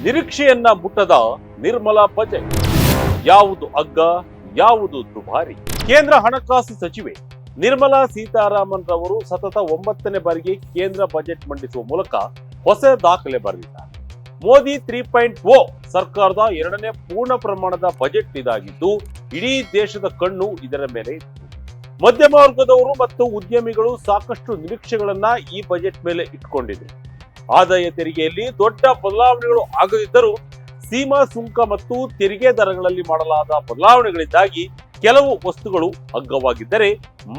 ನಿರೀಕ್ಷೆಯನ್ನ ಮುಟ್ಟದ ನಿರ್ಮಲಾ ಬಜೆಟ್. ಯಾವುದು ಅಗ್ಗ, ಯಾವುದು ದುಬಾರಿ? ಕೇಂದ್ರ ಹಣಕಾಸು ಸಚಿವೆ ನಿರ್ಮಲಾ ಸೀತಾರಾಮನ್ ರವರು ಸತತ 9ನೇ ಬಾರಿಗೆ ಕೇಂದ್ರ ಬಜೆಟ್ ಮಂಡಿಸುವ ಮೂಲಕ ಹೊಸ ದಾಖಲೆ ಬರೆದಿದ್ದಾರೆ. ಮೋದಿ 3.0 ಸರ್ಕಾರದ 2ನೇ ಪೂರ್ಣ ಪ್ರಮಾಣದ ಬಜೆಟ್ ಇದಾಗಿದ್ದು, ಇಡೀ ದೇಶದ ಕಣ್ಣು ಇದರ ಮೇಲೆ ಇತ್ತು. ಮಧ್ಯಮ ವರ್ಗದವರು ಮತ್ತು ಉದ್ಯಮಿಗಳು ಸಾಕಷ್ಟು ನಿರೀಕ್ಷೆಗಳನ್ನ ಈ ಬಜೆಟ್ ಮೇಲೆ ಇಟ್ಕೊಂಡಿದ್ರು. ಆದಾಯ ತೆರಿಗೆಯಲ್ಲಿ ದೊಡ್ಡ ಬದಲಾವಣೆಗಳು ಆಗದಿದ್ದರೂ ಸೀಮಾ ಸುಂಕ ಮತ್ತು ತೆರಿಗೆ ದರಗಳಲ್ಲಿ ಮಾಡಲಾದ ಬದಲಾವಣೆಗಳಿಂದಾಗಿ ಕೆಲವು ವಸ್ತುಗಳು ಅಗ್ಗವಾಗಿದ್ದರೆ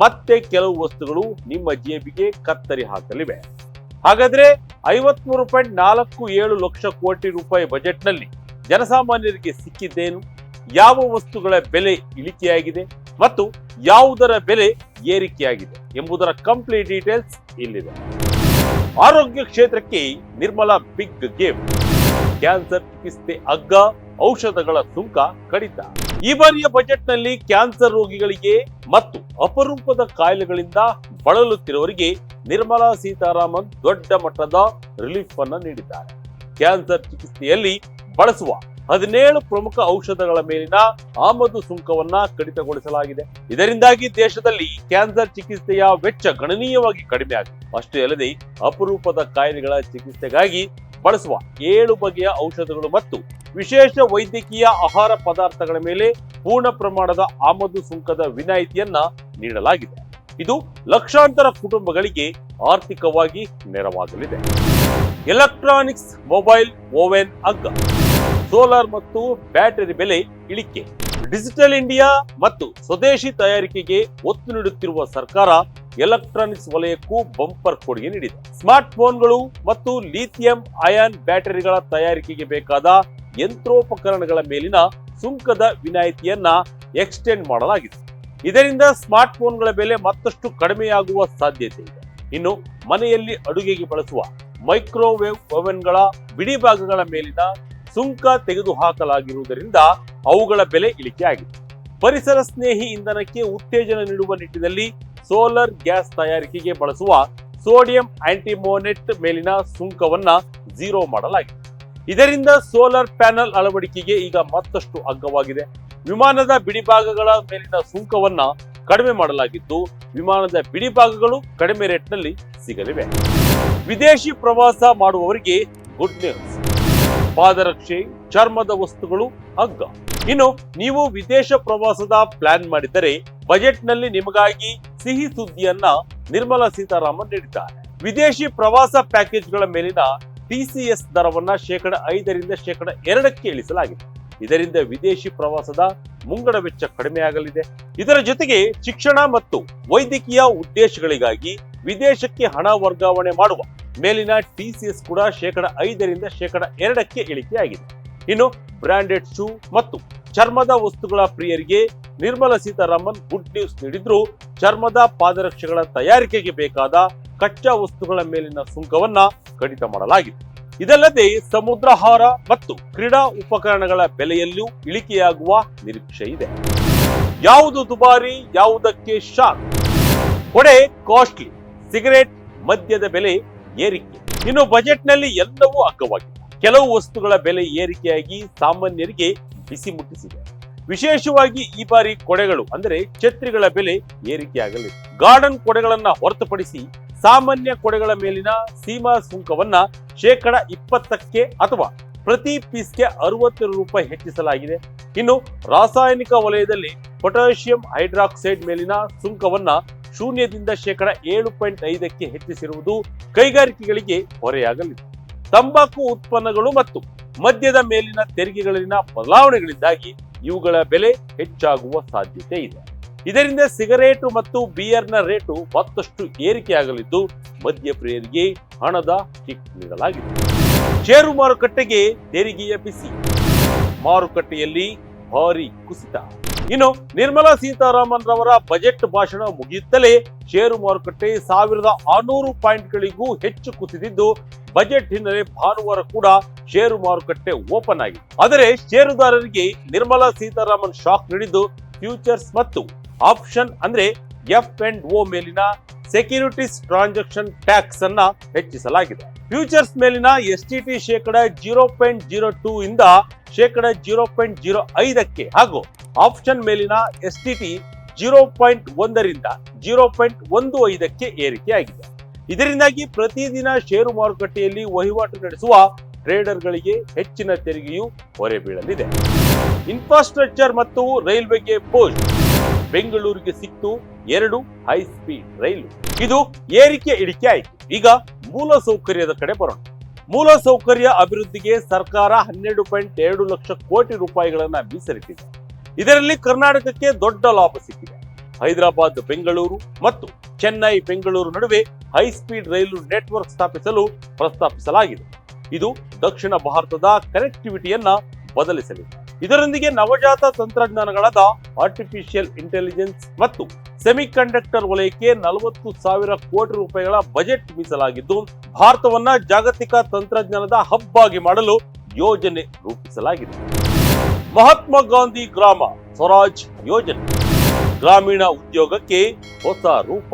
ಮತ್ತೆ ಕೆಲವು ವಸ್ತುಗಳು ನಿಮ್ಮ ಜೇಬಿಗೆ ಕತ್ತರಿ ಹಾಕಲಿವೆ. ಹಾಗಾದ್ರೆ 53.47 ಲಕ್ಷ ಕೋಟಿ ರೂಪಾಯಿ ಬಜೆಟ್ನಲ್ಲಿ ಜನಸಾಮಾನ್ಯರಿಗೆ ಸಿಕ್ಕಿದ್ದೇನು? ಯಾವ ವಸ್ತುಗಳ ಬೆಲೆ ಇಳಿಕೆಯಾಗಿದೆ ಮತ್ತು ಯಾವುದರ ಬೆಲೆ ಏರಿಕೆಯಾಗಿದೆ ಎಂಬುದರ ಕಂಪ್ಲೀಟ್ ಡೀಟೇಲ್ಸ್ ಇಲ್ಲಿದೆ. ಆರೋಗ್ಯ ಕ್ಷೇತ್ರಕ್ಕೆ ನಿರ್ಮಲಾ ಬಿಗ್ ಗೇಮ್. ಕ್ಯಾನ್ಸರ್ ಚಿಕಿತ್ಸೆ ಅಗ್ಗ, ಔಷಧಗಳ ಸುಂಕ ಕಡಿತ. ಈ ಬಾರಿಯ ಬಜೆಟ್ನಲ್ಲಿ ಕ್ಯಾನ್ಸರ್ ರೋಗಿಗಳಿಗೆ ಮತ್ತು ಅಪರೂಪದ ಕಾಯಿಲೆಗಳಿಂದ ಬಳಲುತ್ತಿರುವವರಿಗೆ ನಿರ್ಮಲಾ ಸೀತಾರಾಮನ್ ದೊಡ್ಡ ಮಟ್ಟದ ರಿಲೀಫ್ ಅನ್ನು ನೀಡಿದ್ದಾರೆ. ಕ್ಯಾನ್ಸರ್ ಚಿಕಿತ್ಸೆಯಲ್ಲಿ ಬಳಸುವ 17 ಪ್ರಮುಖ ಔಷಧಗಳ ಮೇಲಿನ ಆಮದು ಸುಂಕವನ್ನ ಕಡಿತಗೊಳಿಸಲಾಗಿದೆ. ಇದರಿಂದಾಗಿ ದೇಶದಲ್ಲಿ ಕ್ಯಾನ್ಸರ್ ಚಿಕಿತ್ಸೆಯ ವೆಚ್ಚ ಗಣನೀಯವಾಗಿ ಕಡಿಮೆ ಆಗಿದೆ. ಅಷ್ಟೇ ಅಲ್ಲದೆ ಅಪರೂಪದ ಕಾಯಿಲೆಗಳ ಚಿಕಿತ್ಸೆಗಾಗಿ ಬಳಸುವ 7 ಬಗೆಯ ಔಷಧಗಳು ಮತ್ತು ವಿಶೇಷ ವೈದ್ಯಕೀಯ ಆಹಾರ ಪದಾರ್ಥಗಳ ಮೇಲೆ ಪೂರ್ಣ ಪ್ರಮಾಣದ ಆಮದು ಸುಂಕದ ವಿನಾಯಿತಿಯನ್ನ ನೀಡಲಾಗಿದೆ. ಇದು ಲಕ್ಷಾಂತರ ಕುಟುಂಬಗಳಿಗೆ ಆರ್ಥಿಕವಾಗಿ ನೆರವಾಗಲಿದೆ. ಎಲೆಕ್ಟ್ರಾನಿಕ್ಸ್, ಮೊಬೈಲ್, ಓವೆನ್ ಅಗ್ಗ. ಸೋಲಾರ್ ಮತ್ತು ಬ್ಯಾಟರಿ ಬೆಲೆ ಇಳಿಕೆ. ಡಿಜಿಟಲ್ ಇಂಡಿಯಾ ಮತ್ತು ಸ್ವದೇಶಿ ತಯಾರಿಕೆಗೆ ಒತ್ತು ನೀಡುತ್ತಿರುವ ಸರ್ಕಾರ ಎಲೆಕ್ಟ್ರಾನಿಕ್ಸ್ ವಲಯಕ್ಕೂ ಬಂಪರ್ ಕೊಡುಗೆ ನೀಡಿದೆ. ಸ್ಮಾರ್ಟ್ ಫೋನ್ಗಳು ಮತ್ತು ಲಿಥಿಯಂ ಅಯಾನ್ ಬ್ಯಾಟರಿಗಳ ತಯಾರಿಕೆಗೆ ಬೇಕಾದ ಯಂತ್ರೋಪಕರಣಗಳ ಮೇಲಿನ ಸುಂಕದ ವಿನಾಯಿತಿಯನ್ನ ಎಕ್ಸ್ಟೆಂಡ್ ಮಾಡಲಾಗಿದೆ. ಇದರಿಂದ ಸ್ಮಾರ್ಟ್ ಫೋನ್ಗಳ ಬೆಲೆ ಮತ್ತಷ್ಟು ಕಡಿಮೆಯಾಗುವ ಸಾಧ್ಯತೆ ಇದೆ. ಇನ್ನು ಮನೆಯಲ್ಲಿ ಅಡುಗೆಗೆ ಬಳಸುವ ಮೈಕ್ರೋವೇವ್ ಓವೆನ್ಗಳ ಬಿಡಿ ಭಾಗಗಳ ಮೇಲಿನ ಸುಂಕ ತೆಗೆದುಹಾಕಲಾಗಿರುವುದರಿಂದ ಅವುಗಳ ಬೆಲೆ ಇಳಿಕೆಯಾಗಿದೆ. ಪರಿಸರ ಸ್ನೇಹಿ ಇಂಧನಕ್ಕೆ ಉತ್ತೇಜನ ನೀಡುವ ನಿಟ್ಟಿನಲ್ಲಿ ಸೋಲಾರ್ ಗ್ಯಾಸ್ ತಯಾರಿಕೆಗೆ ಬಳಸುವ ಸೋಡಿಯಂ ಆಂಟಿಮೋನೆಟ್ ಮೇಲಿನ ಸುಂಕವನ್ನ 0 ಮಾಡಲಾಗಿದೆ. ಇದರಿಂದ ಸೋಲಾರ್ ಪ್ಯಾನೆಲ್ ಅಳವಡಿಕೆಗೆ ಈಗ ಮತ್ತಷ್ಟು ಅಗ್ಗವಾಗಿದೆ. ವಿಮಾನದ ಬಿಡಿಭಾಗಗಳ ಮೇಲಿನ ಸುಂಕವನ್ನ ಕಡಿಮೆ ಮಾಡಲಾಗಿದ್ದು, ವಿಮಾನದ ಬಿಡಿಭಾಗಗಳು ಕಡಿಮೆ ರೇಟ್ನಲ್ಲಿ ಸಿಗಲಿವೆ. ವಿದೇಶಿ ಪ್ರವಾಸ ಮಾಡುವವರಿಗೆ ಗುಡ್ ನ್ಯೂಸ್. ಪಾದರಕ್ಷೆ, ಚರ್ಮದ ವಸ್ತುಗಳು ಅಗ್ಗ. ಇನ್ನು ನೀವು ವಿದೇಶ ಪ್ರವಾಸದ ಪ್ಲಾನ್ ಮಾಡಿದ್ದರೆ ಬಜೆಟ್ನಲ್ಲಿ ನಿಮಗಾಗಿ ಸಿಹಿ ಸುದ್ದಿಯನ್ನ ನಿರ್ಮಲಾ ಸೀತಾರಾಮನ್ ನೀಡಿದ್ದಾರೆ. ವಿದೇಶಿ ಪ್ರವಾಸ ಪ್ಯಾಕೇಜ್ಗಳ ಮೇಲಿನ TCS ದರವನ್ನ 5% 2% ಇಳಿಸಲಾಗಿದೆ. ಇದರಿಂದ ವಿದೇಶಿ ಪ್ರವಾಸದ ಮುಂಗಡ ವೆಚ್ಚ ಕಡಿಮೆಯಾಗಲಿದೆ. ಇದರ ಜೊತೆಗೆ ಶಿಕ್ಷಣ ಮತ್ತು ವೈದ್ಯಕೀಯ ಉದ್ದೇಶಗಳಿಗಾಗಿ ವಿದೇಶಕ್ಕೆ ಹಣ ವರ್ಗಾವಣೆ ಮಾಡುವ ಮೇಲಿನ TCS ಕೂಡ 5% 2% ಇಳಿಕೆಯಾಗಿದೆ. ಇನ್ನು ಬ್ರಾಂಡೆಡ್ ಶೂ ಮತ್ತು ಚರ್ಮದ ವಸ್ತುಗಳ ಪ್ರಿಯರಿಗೆ ನಿರ್ಮಲಾ ಸೀತಾರಾಮನ್ ಗುಡ್ ನ್ಯೂಸ್ ನೀಡಿದ್ರು. ಚರ್ಮದ ಪಾದರಕ್ಷೆಗಳ ತಯಾರಿಕೆಗೆ ಬೇಕಾದ ಕಚ್ಚಾ ವಸ್ತುಗಳ ಮೇಲಿನ ಸುಂಕವನ್ನ ಕಡಿತ ಮಾಡಲಾಗಿದೆ. ಇದಲ್ಲದೆ ಸಮುದ್ರಾಹಾರ ಮತ್ತು ಕ್ರೀಡಾ ಉಪಕರಣಗಳ ಬೆಲೆಯಲ್ಲೂ ಇಳಿಕೆಯಾಗುವ ನಿರೀಕ್ಷೆ ಇದೆ. ಯಾವುದು ದುಬಾರಿ, ಯಾವುದಕ್ಕೆ ಶಾಕ್? ಕೊಡೆ ಕಾಸ್ಟ್ಲಿ, ಸಿಗರೇಟ್, ಮದ್ಯದ ಬೆಲೆ ಏರಿಕೆ. ಇನ್ನು ಬಜೆಟ್ನಲ್ಲಿ ಎಲ್ಲವೂ ಅಗ್ಗವಾಗಿದೆ. ಕೆಲವು ವಸ್ತುಗಳ ಬೆಲೆ ಏರಿಕೆಯಾಗಿ ಸಾಮಾನ್ಯರಿಗೆ ಬಿಸಿ ಮುಟ್ಟಿಸಿದೆ. ವಿಶೇಷವಾಗಿ ಈ ಬಾರಿ ಕೊಡೆಗಳು ಅಂದರೆ ಛತ್ರಿಗಳ ಬೆಲೆ ಏರಿಕೆಯಾಗಲಿದೆ. ಗಾರ್ಡನ್ ಕೊಡೆಗಳನ್ನ ಹೊರತುಪಡಿಸಿ ಸಾಮಾನ್ಯ ಕೊಡೆಗಳ ಮೇಲಿನ ಸೀಮಾ ಸುಂಕವನ್ನ 20% ಅಥವಾ ಪ್ರತಿ ಪೀಸ್ಗೆ 60 ರೂಪಾಯಿ ಹೆಚ್ಚಿಸಲಾಗಿದೆ. ಇನ್ನು ರಾಸಾಯನಿಕ ವಲಯದಲ್ಲಿ ಪೊಟ್ಯಾಷಿಯಂ ಹೈಡ್ರಾಕ್ಸೈಡ್ ಮೇಲಿನ ಸುಂಕವನ್ನ 0% 7.5ಕ್ಕೆ ಹೆಚ್ಚಿಸಿರುವುದು ಕೈಗಾರಿಕೆಗಳಿಗೆ ಹೊರೆಯಾಗಲಿದೆ. ತಂಬಾಕು ಉತ್ಪನ್ನಗಳು ಮತ್ತು ಮದ್ಯದ ಮೇಲಿನ ತೆರಿಗೆಗಳಲ್ಲಿನ ಬದಲಾವಣೆಗಳಿಂದಾಗಿ ಇವುಗಳ ಬೆಲೆ ಹೆಚ್ಚಾಗುವ ಸಾಧ್ಯತೆ ಇದೆ. ಇದರಿಂದ ಸಿಗರೇಟು ಮತ್ತು ಬಿಯರ್ನ ರೇಟು ಮತ್ತಷ್ಟು ಏರಿಕೆಯಾಗಲಿದ್ದು, ಮದ್ಯಪ್ರಿಯರಿಗೆ ಹಣದ ಕಿಕ್ ನೀಡಲಾಗಿದೆ. ಷೇರು ಮಾರುಕಟ್ಟೆಗೆ ತೆರಿಗೆಯ ಬಿಸಿ. ಮಾರುಕಟ್ಟೆಯಲ್ಲಿ ಭಾರಿ ಕುಸಿತ. ಇನ್ನು ನಿರ್ಮಲಾ ಸೀತಾರಾಮನ್ ರವರ ಬಜೆಟ್ ಭಾಷಣ ಮುಗಿಯುತ್ತಲೇ ಷೇರು ಮಾರುಕಟ್ಟೆ 1600 ಪಾಯಿಂಟ್ಗಳಿಗೂ ಹೆಚ್ಚು ಕುಸಿದಿದ್ದು, ಬಜೆಟ್ ಹಿನ್ನೆಲೆ ಭಾನುವಾರ ಕೂಡ ಷೇರು ಮಾರುಕಟ್ಟೆ ಓಪನ್ ಆಗಿದೆ. ಆದರೆ ಷೇರುದಾರರಿಗೆ ನಿರ್ಮಲಾ ಸೀತಾರಾಮನ್ ಶಾಕ್ ನೀಡಿದ್ದು ಫ್ಯೂಚರ್ಸ್ ಮತ್ತು ಆಪ್ಷನ್ ಅಂದ್ರೆ F&O ಮೇಲಿನ ಸೆಕ್ಯೂರಿಟೀಸ್ ಟ್ರಾನ್ಸಾಕ್ಷನ್ ಟ್ಯಾಕ್ಸ್ ಅನ್ನ ಹೆಚ್ಚಿಸಲಾಗಿದೆ. ಫ್ಯೂಚರ್ಸ್ ಮೇಲಿನ ಎಸ್ಟಿಟಿ ಶೇಕಡ 0.02 ಇಂದ ಶೇಕಡ 0.05ಕ್ಕೆ ಹಾಗೂ ಆಪ್ಷನ್ ಮೇಲಿನ ಎಸ್ಟಿಟಿ 0.1 ರಿಂದ 0.15ಕ್ಕೆ ಏರಿಕೆಯಾಗಿದೆ. ಇದರಿಂದಾಗಿ ಪ್ರತಿದಿನ ಷೇರು ಮಾರುಕಟ್ಟೆಯಲ್ಲಿ ವಹಿವಾಟು ನಡೆಸುವ ಟ್ರೇಡರ್ಗಳಿಗೆ ಹೆಚ್ಚಿನ ತೆರಿಗೆಯು ಹೊರೆ ಬೀಳಲಿದೆ. ಇನ್ಫ್ರಾಸ್ಟ್ರಕ್ಚರ್ ಮತ್ತು ರೈಲ್ವೆಗೆ ಪೋಸ್ಟ್. ಬೆಂಗಳೂರಿಗೆ ಸಿಕ್ತು 2 ಹೈ ಸ್ಪೀಡ್ ರೈಲು. ಇದು ಏರಿಕೆ ಇಳಿಕೆ ಆಯಿತು. ಈಗ ಮೂಲಸೌಕರ್ಯದ ಕಡೆ ಬರೋಣ. ಮೂಲಸೌಕರ್ಯ ಅಭಿವೃದ್ಧಿಗೆ ಸರ್ಕಾರ 12.2 ಲಕ್ಷ ಕೋಟಿ ರೂಪಾಯಿಗಳನ್ನ ಮೀಸಲಿಟ್ಟಿದೆ. ಇದರಲ್ಲಿ ಕರ್ನಾಟಕಕ್ಕೆ ದೊಡ್ಡ ಲಾಭ ಸಿಕ್ಕಿದೆ. ಹೈದರಾಬಾದ್ ಬೆಂಗಳೂರು ಮತ್ತು ಚೆನ್ನೈ ಬೆಂಗಳೂರು ನಡುವೆ ಹೈ ಸ್ಪೀಡ್ ರೈಲು ನೆಟ್ವರ್ಕ್ ಸ್ಥಾಪಿಸಲು ಪ್ರಸ್ತಾಪಿಸಲಾಗಿದೆ. ಇದು ದಕ್ಷಿಣ ಭಾರತದ ಕನೆಕ್ಟಿವಿಟಿಯನ್ನ ಬದಲಿಸಲಿದೆ. ಇದರೊಂದಿಗೆ ನವಜಾತ ತಂತ್ರಜ್ಞಾನಗಳಾದ ಆರ್ಟಿಫಿಷಿಯಲ್ ಇಂಟೆಲಿಜೆನ್ಸ್ ಮತ್ತು ಸೆಮಿಕಂಡಕ್ಟರ್ ವಲಯಕ್ಕೆ 40,000 ಕೋಟಿ ರೂಪಾಯಿಗಳ ಬಜೆಟ್ ಮೀಸಲಾಗಿದ್ದು, ಭಾರತವನ್ನ ಜಾಗತಿಕ ತಂತ್ರಜ್ಞಾನದ ಹಬ್ ಆಗಿ ಮಾಡಲು ಯೋಜನೆ ರೂಪಿಸಲಾಗಿದೆ. ಮಹಾತ್ಮ ಗಾಂಧಿ ಗ್ರಾಮ ಸ್ವರಾಜ್ ಯೋಜನೆ ಗ್ರಾಮೀಣ ಉದ್ಯೋಗಕ್ಕೆ ಹೊಸ ರೂಪ.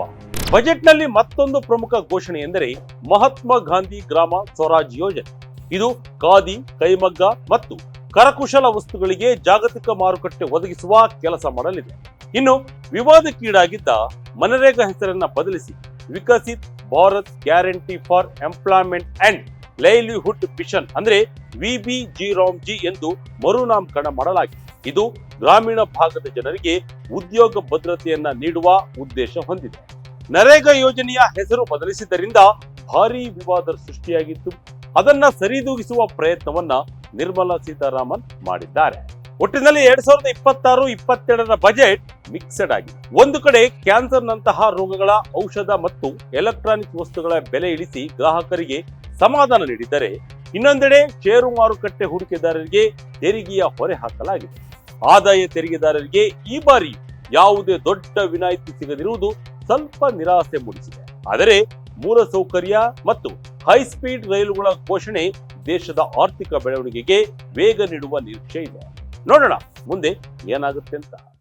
ಬಜೆಟ್ನಲ್ಲಿ ಮತ್ತೊಂದು ಪ್ರಮುಖ ಘೋಷಣೆ ಎಂದರೆ ಮಹಾತ್ಮ ಗಾಂಧಿ ಗ್ರಾಮ ಸ್ವರಾಜ್ ಯೋಜನೆ. ಇದು ಖಾದಿ, ಕೈಮಗ್ಗ ಮತ್ತು ಕರಕುಶಲ ವಸ್ತುಗಳಿಗೆ ಜಾಗತಿಕ ಮಾರುಕಟ್ಟೆ ಒದಗಿಸುವ ಕೆಲಸ ಮಾಡಲಿದೆ. ಇನ್ನು ವಿವಾದಕ್ಕೀಡಾಗಿದ್ದ ಮನರೇಗಾ ಹೆಸರನ್ನ ಬದಲಿಸಿ Viksit Bharat guarantee for employment and livelihood mission ಅಂದ್ರೆ ವಿಬಿಜಿರಾಮ್ಜಿ ಎಂದು ಮರುನಾಮಕರಣ ಮಾಡಲಾಗಿದೆ. ಇದು ಗ್ರಾಮೀಣ ಭಾಗದ ಜನರಿಗೆ ಉದ್ಯೋಗ ಭದ್ರತೆಯನ್ನ ನೀಡುವ ಉದ್ದೇಶ ಹೊಂದಿದೆ. ನರೇಗಾ ಯೋಜನೆಯ ಹೆಸರು ಬದಲಿಸಿದ್ದರಿಂದ ಭಾರೀ ವಿವಾದ ಸೃಷ್ಟಿಯಾಗಿತ್ತು. ಅದನ್ನ ಸರಿದೂಗಿಸುವ ಪ್ರಯತ್ನವನ್ನ ನಿರ್ಮಲಾ ಸೀತಾರಾಮನ್ ಮಾಡಿದ್ದಾರೆ. ಒಟ್ಟಿನಲ್ಲಿ 2026-27ರ ಬಜೆಟ್ ಮಿಕ್ಸಡ್ ಆಗಿದೆ. ಒಂದು ಕಡೆ ಕ್ಯಾನ್ಸರ್ ನಂತಹ ರೋಗಗಳ ಔಷಧ ಮತ್ತು ಎಲೆಕ್ಟ್ರಾನಿಕ್ ವಸ್ತುಗಳ ಬೆಲೆ ಇಳಿಸಿ ಗ್ರಾಹಕರಿಗೆ ಸಮಾಧಾನ ನೀಡಿದರೆ, ಇನ್ನೊಂದೆಡೆ ಷೇರು ಮಾರುಕಟ್ಟೆ ಹೂಡಿಕೆದಾರರಿಗೆ ತೆರಿಗೆಯ ಹೊರೆ ಹಾಕಲಾಗಿದೆ. ಆದಾಯ ತೆರಿಗೆದಾರರಿಗೆ ಈ ಬಾರಿ ಯಾವುದೇ ದೊಡ್ಡ ವಿನಾಯಿತಿ ಸಿಗದಿರುವುದು ಸ್ವಲ್ಪ ನಿರಾಸೆ ಮೂಡಿಸಿದೆ. ಆದರೆ ಮೂಲಸೌಕರ್ಯ ಮತ್ತು ಹೈ ಸ್ಪೀಡ್ ರೈಲುಗಳ ಘೋಷಣೆ ದೇಶದ ಆರ್ಥಿಕ ಬೆಳವಣಿಗೆಗೆ ವೇಗ ನೀಡುವ ನಿರೀಕ್ಷೆ ಇದೆ. ನೋಡೋಣ ಮುಂದೆ ಏನಾಗುತ್ತೆ ಅಂತ.